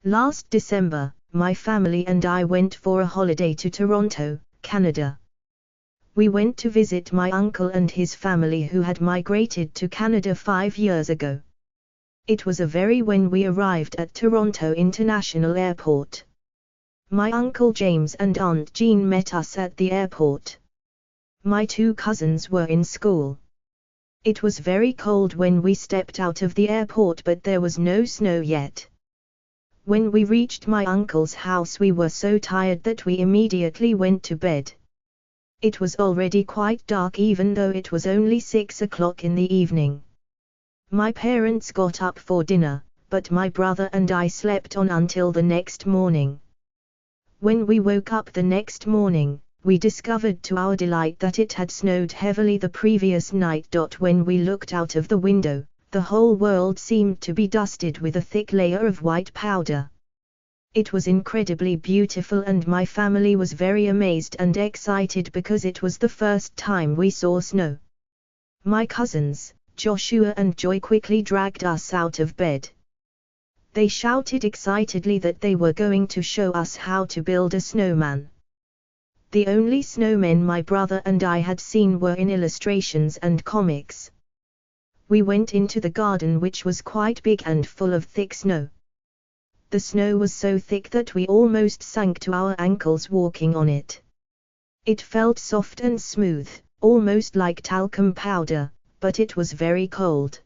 Last December, my family and I went for a holiday to Toronto, Canada. We went to visit my uncle and his family who had migrated to Canada 5 years ago. It was a very when we arrived at Toronto International Airport. My Uncle James and Aunt Jean met us at the airport. My 2 cousins were in school. It was very cold when we stepped out of the airport, but there was no snow yet. When we reached my uncle's house, we were so tired that we immediately went to bed. It was already quite dark even though it was only 6 o'clock in the evening. My parents got up for dinner, but my brother and I slept on until the next morning. When we woke up the next morning, we discovered to our delight that it had snowed heavily the previous night. When we looked out of the window, the whole world seemed to be dusted with a thick layer of white powder. It was incredibly beautiful and my family was very amazed and excited because it was the first time we saw snow. My cousins, Joshua and Joy, quickly dragged us out of bed. They shouted excitedly that they were going to show us how to build a snowman. The only snowmen my brother and I had seen were in illustrations and comics. We went into the garden, which was quite big and full of thick snow. The snow was so thick that we almost sank to our ankles walking on it. It felt soft and smooth, almost like talcum powder, but it was very cold.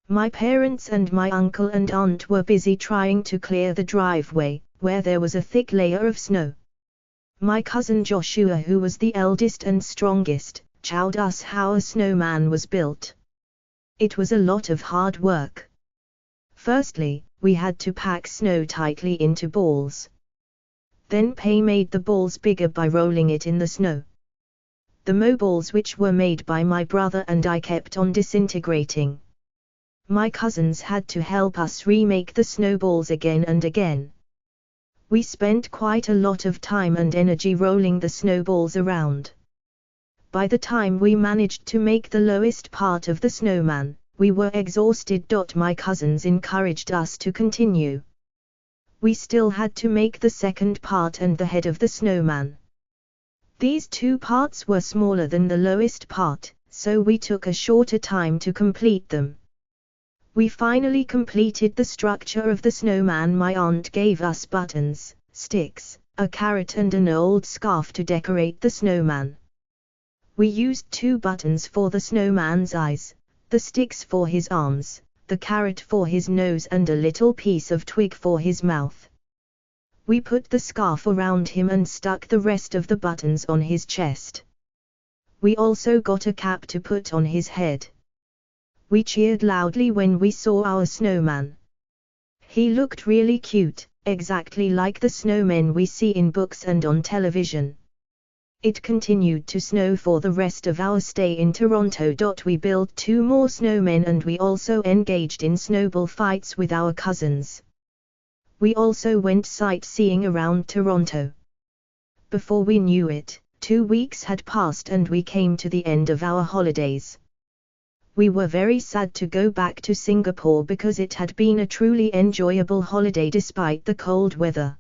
My parents and my uncle and aunt were busy trying to clear the driveway, where there was a thick layer of snow. My cousin Joshua, who was the eldest and strongest, showed us how a snowman was built. It was a lot of hard work. Firstly, we had to pack snow tightly into balls. Then Pei made the balls bigger by rolling it in the snow. The balls which were made by my brother and I kept on disintegrating. My cousins had to help us remake the snowballs again and again. We spent quite a lot of time and energy rolling the snowballs around. By the time we managed to make the lowest part of the snowman, we were exhausted. My cousins encouraged us to continue. We still had to make the second part and the head of the snowman. These 2 parts were smaller than the lowest part, so we took a shorter time to complete them. We finally completed the structure of the snowman. My aunt gave us buttons, sticks, a carrot and an old scarf to decorate the snowman. We used 2 buttons for the snowman's eyes, the sticks for his arms, the carrot for his nose and a little piece of twig for his mouth. We put the scarf around him and stuck the rest of the buttons on his chest. We also got a cap to put on his head. We cheered loudly when we saw our snowman. He looked really cute, exactly like the snowmen we see in books and on television. It continued to snow for the rest of our stay in Toronto. We built 2 more snowmen and we also engaged in snowball fights with our cousins. We also went sightseeing around Toronto. Before we knew it, 2 weeks had passed and we came to the end of our holidays. We were very sad to go back to Singapore because it had been a truly enjoyable holiday despite the cold weather.